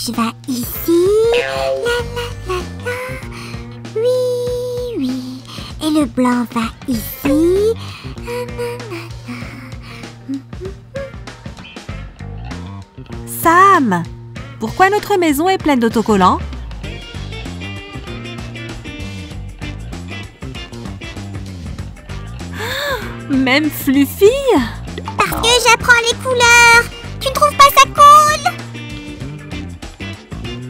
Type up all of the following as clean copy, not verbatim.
rouge va ici. La, la, la, la. Oui, oui. Et le blanc va ici. Sam, pourquoi notre maison est pleine d'autocollants? Même Fluffy? Parce que j'apprends les couleurs. Tu ne trouves pas ça cool?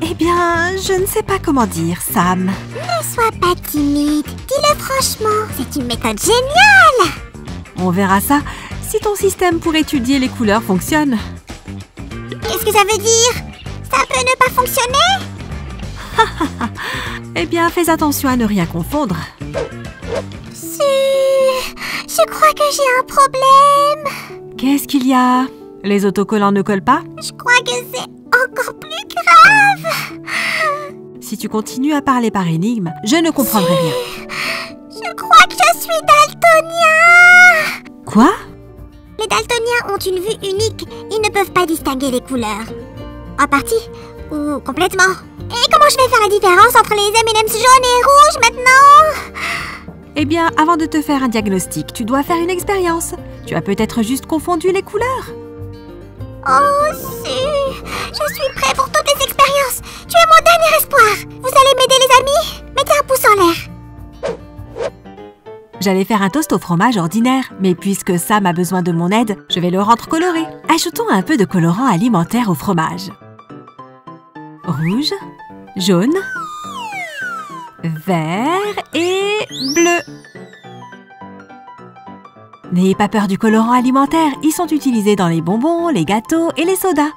Eh bien, je ne sais pas comment dire, Sam. Ne sois pas timide. Dis-le franchement. C'est une méthode géniale. On verra ça si ton système pour étudier les couleurs fonctionne. Qu'est-ce que ça veut dire? Ça peut ne pas fonctionner? Eh bien, fais attention à ne rien confondre. Je crois que j'ai un problème. Qu'est-ce qu'il y a? Les autocollants ne collent pas? Je crois que c'est encore plus grave. Si tu continues à parler par énigme, je ne comprendrai rien. Je crois que je suis daltonien. Quoi? Les daltoniens ont une vue unique. Ils ne peuvent pas distinguer les couleurs. En partie ou complètement. Et comment je vais faire la différence entre les M&M's jaunes et rouges maintenant? Eh bien, avant de te faire un diagnostic, tu dois faire une expérience. Tu as peut-être juste confondu les couleurs. Oh, si! Je suis prêt pour toutes les expériences. Tu es mon dernier espoir. Vous allez m'aider, les amis? Mettez un pouce en l'air. J'allais faire un toast au fromage ordinaire, mais puisque Sam a besoin de mon aide, je vais le rendre coloré. Ajoutons un peu de colorant alimentaire au fromage. Rouge, jaune, vert et bleu. N'ayez pas peur du colorant alimentaire, ils sont utilisés dans les bonbons, les gâteaux et les sodas.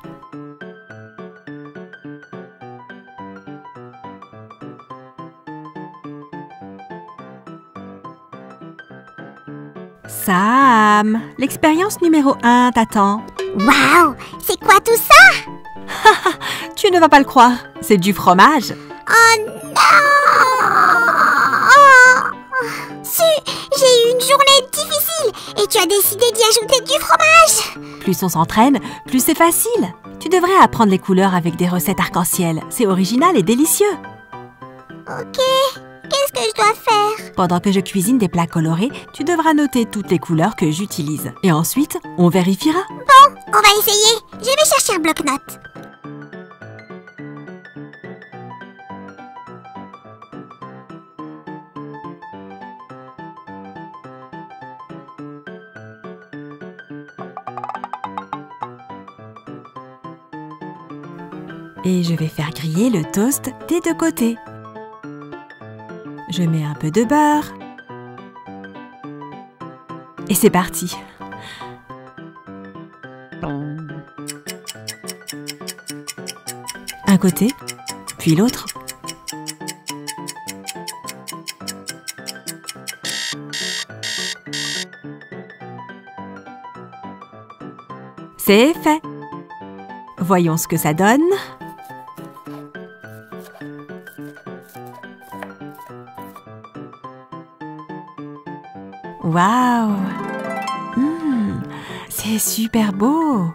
Sam, l'expérience numéro 1 t'attend. Waouh! C'est quoi tout ça? Tu ne vas pas le croire, c'est du fromage. Oh non! Su, j'ai eu une journée difficile et tu as décidé d'y ajouter du fromage. Plus on s'entraîne, plus c'est facile. Tu devrais apprendre les couleurs avec des recettes arc-en-ciel. C'est original et délicieux. Ok, qu'est-ce que je dois faire? Pendant que je cuisine des plats colorés, tu devras noter toutes les couleurs que j'utilise. Et ensuite, on vérifiera. Bon, on va essayer. Je vais chercher un bloc-notes. Et je vais faire griller le toast des deux côtés. Je mets un peu de beurre. Et c'est parti. Un côté, puis l'autre. C'est fait. Voyons ce que ça donne. Waouh! C'est super beau!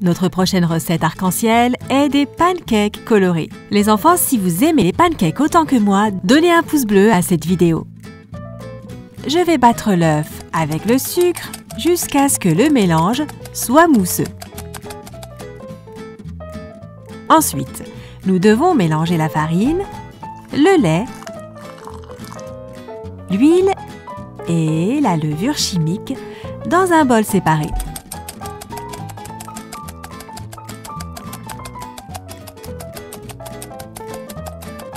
Notre prochaine recette arc-en-ciel est des pancakes colorés. Les enfants, si vous aimez les pancakes autant que moi, donnez un pouce bleu à cette vidéo. Je vais battre l'œuf avec le sucre jusqu'à ce que le mélange soit mousseux. Ensuite, nous devons mélanger la farine, le lait, l'huile et la levure chimique dans un bol séparé.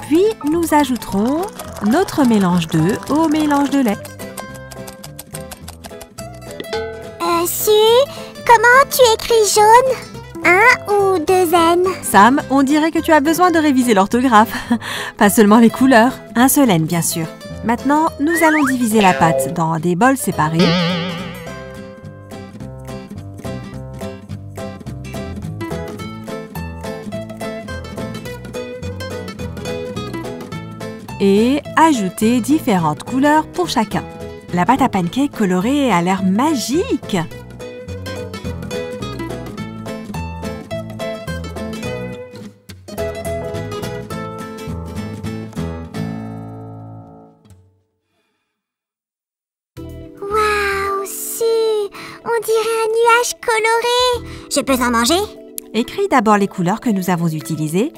Puis, nous ajouterons notre mélange d'œufs au mélange de lait. Su, comment tu écris jaune? Un ou deux N? Sam, on dirait que tu as besoin de réviser l'orthographe. Pas seulement les couleurs. Un seul N, bien sûr. Maintenant, nous allons diviser la pâte dans des bols séparés. Et ajouter différentes couleurs pour chacun. La pâte à pancakes colorée a l'air magique. Waouh, on dirait un nuage coloré. Je peux en manger? Écris d'abord les couleurs que nous avons utilisées.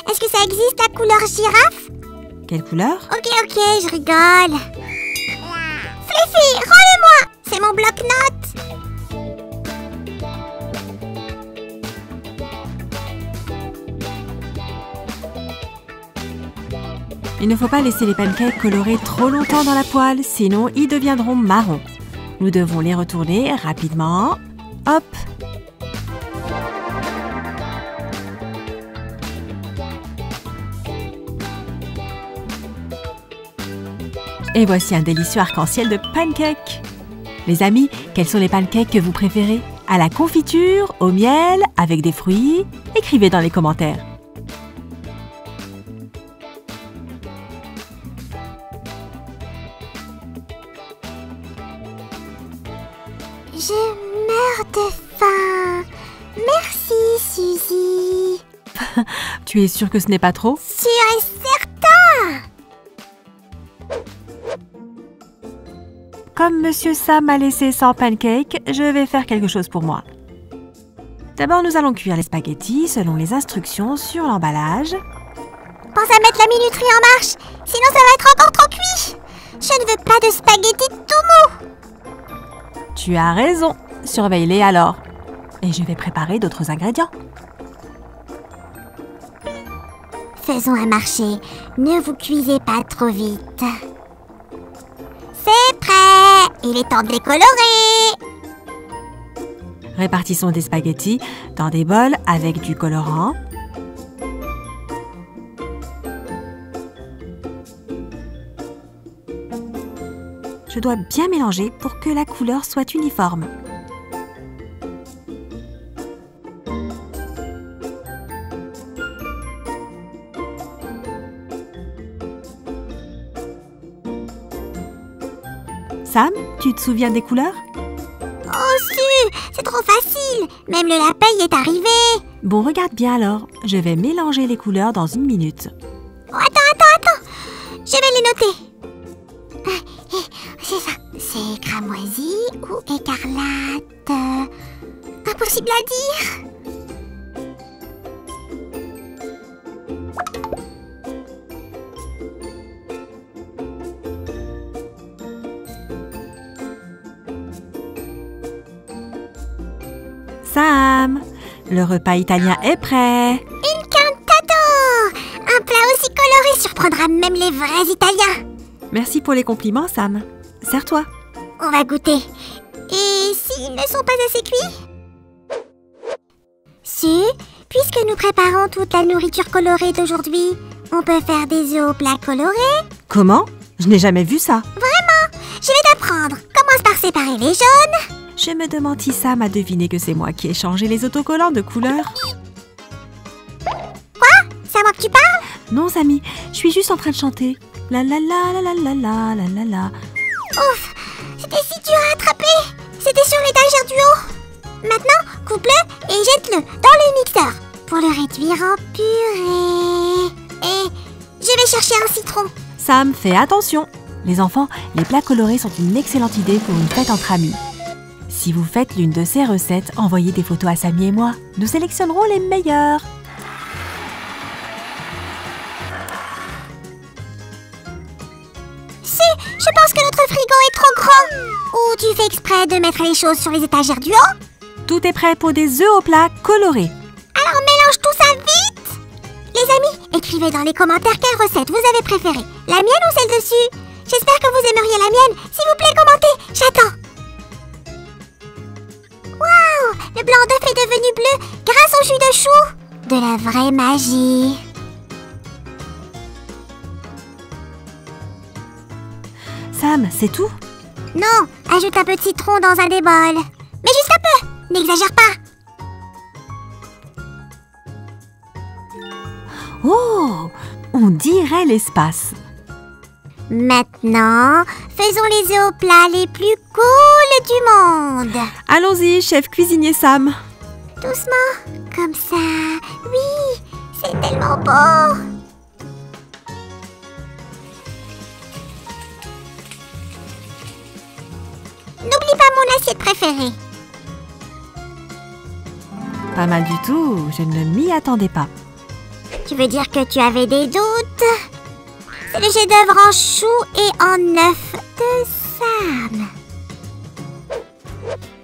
Est-ce que ça existe la couleur girafe? Quelle couleur? Ok, je rigole. Fluffy, rends-le-moi! C'est mon bloc-notes. Il ne faut pas laisser les pancakes colorés trop longtemps dans la poêle, sinon ils deviendront marrons. Nous devons les retourner rapidement. Hop! Et voici un délicieux arc-en-ciel de pancakes. Les amis, quels sont les pancakes que vous préférez? À la confiture, au miel, avec des fruits? Écrivez dans les commentaires. Je meurs de faim. Merci, Suzy. Tu es sûre que ce n'est pas trop? Sûr et certain. Comme Monsieur Sam m'a laissé sans pancake, je vais faire quelque chose pour moi. D'abord, nous allons cuire les spaghettis selon les instructions sur l'emballage. Pense à mettre la minuterie en marche, sinon ça va être encore trop cuit. Je ne veux pas de spaghettis tout mou. Tu as raison, surveille-les alors. Et je vais préparer d'autres ingrédients. Faisons un marché, ne vous cuisez pas trop vite. C'est prêt, il est temps de les colorer. Répartissons des spaghettis dans des bols avec du colorant. Je dois bien mélanger pour que la couleur soit uniforme. Sam, tu te souviens des couleurs? Oh, c'est trop facile. Même le lapin y est arrivé. Bon, regarde bien alors. Je vais mélanger les couleurs dans 1 minute. Oh, attends. Je vais les noter. C'est ça. C'est cramoisi ou écarlate? Impossible à dire. Sam, le repas italien est prêt. Une cantato! Un plat aussi coloré surprendra même les vrais Italiens. Merci pour les compliments, Sam. Sers-toi. On va goûter. Et s'ils ne sont pas assez cuits? Puisque nous préparons toute la nourriture colorée d'aujourd'hui, on peut faire des œufs au plat colorés? Comment? Je n'ai jamais vu ça. Vraiment? Je vais t'apprendre. Commence par séparer les jaunes. Je me demande si Sam a deviné que c'est moi qui ai changé les autocollants de couleur. Quoi? C'est à moi que tu parles? Non, Samy, je suis juste en train de chanter. La la la la la la la la la la. Ouf! C'était si dur à attraper! C'était sur l'étagère du haut! Maintenant, coupe-le et jette-le dans le mixeur pour le réduire en purée. Et je vais chercher un citron. Sam, fais attention! Les enfants, les plats colorés sont une excellente idée pour une fête entre amis. Si vous faites l'une de ces recettes, envoyez des photos à Samy et moi. Nous sélectionnerons les meilleures. Je pense que notre frigo est trop grand. Ou tu fais exprès de mettre les choses sur les étagères du haut? Tout est prêt pour des œufs au plat colorés. Alors mélange tout ça vite. Les amis, écrivez dans les commentaires quelle recette vous avez préférée. La mienne ou celle dessus? J'espère que vous aimeriez la mienne. S'il vous plaît, commentez. J'attends. Waouh! Le blanc d'œuf est devenu bleu grâce au jus de chou. De la vraie magie. Sam, c'est tout? Non, ajoute un peu de citron dans un des bols. Mais juste un peu, n'exagère pas. Oh! On dirait l'espace. Maintenant, faisons les œufs au plat les plus cool du monde. Allons-y, chef cuisinier Sam. Doucement, comme ça. Oui, c'est tellement beau. N'oublie pas mon assiette préférée. Pas mal du tout, je ne m'y attendais pas. Tu veux dire que tu avais des doutes? C'est le chef-d'œuvre en chou et en œuf de Sam.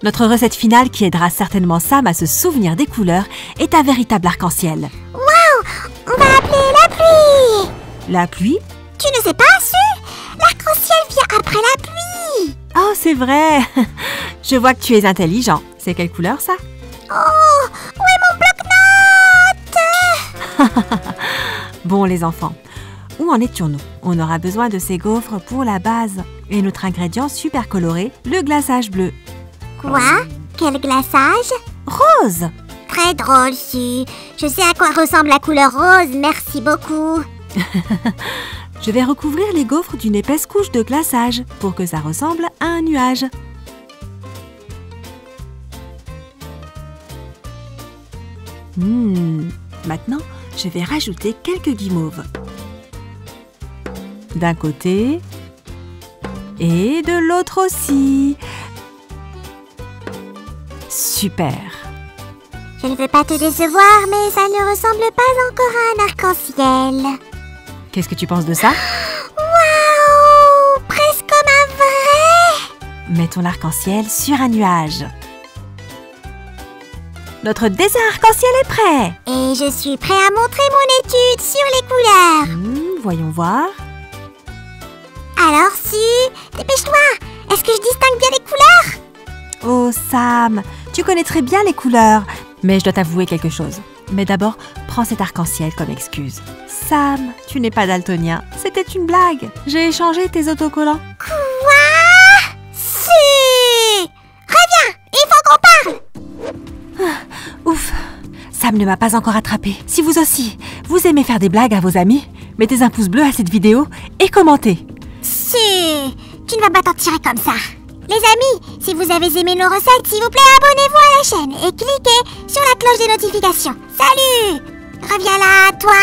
Notre recette finale, qui aidera certainement Sam à se souvenir des couleurs, est un véritable arc-en-ciel. Waouh! On va appeler la pluie! La pluie? Tu ne sais pas, Sue? L'arc-en-ciel vient après la pluie! Oh, c'est vrai! Je vois que tu es intelligent. C'est quelle couleur, ça? Oh! Où est mon bloc-notes? Bon, les enfants, où en étions-nous? On aura besoin de ces gaufres pour la base. Et notre ingrédient super coloré, le glaçage bleu. Quoi? Quel glaçage? Rose! Très drôle, Sue. Je sais à quoi ressemble la couleur rose, merci beaucoup. Je vais recouvrir les gaufres d'une épaisse couche de glaçage pour que ça ressemble à un nuage. Maintenant, je vais rajouter quelques guimauves. D'un côté et de l'autre aussi. Super! Je ne veux pas te décevoir, mais ça ne ressemble pas encore à un arc-en-ciel. Qu'est-ce que tu penses de ça? Waouh! Presque comme un vrai! Mets ton arc-en-ciel sur un nuage. Notre dessin arc-en-ciel est prêt! Et je suis prêt à montrer mon étude sur les couleurs. Voyons voir. Alors, Sue, dépêche-toi! Est-ce que je distingue bien les couleurs? Oh, Sam, tu connais très bien les couleurs. Mais je dois t'avouer quelque chose. Mais d'abord, prends cet arc-en-ciel comme excuse. Sam, tu n'es pas daltonien. C'était une blague. J'ai échangé tes autocollants. Quoi? Sue! Reviens! Il faut qu'on parle! Ouf! Sam ne m'a pas encore attrapé. Si vous aussi, vous aimez faire des blagues à vos amis, mettez un pouce bleu à cette vidéo et commentez. Sue, tu ne vas pas t'en tirer comme ça. Les amis, si vous avez aimé nos recettes, s'il vous plaît, abonnez-vous à la chaîne et cliquez sur la cloche des notifications. Salut! Reviens là, toi!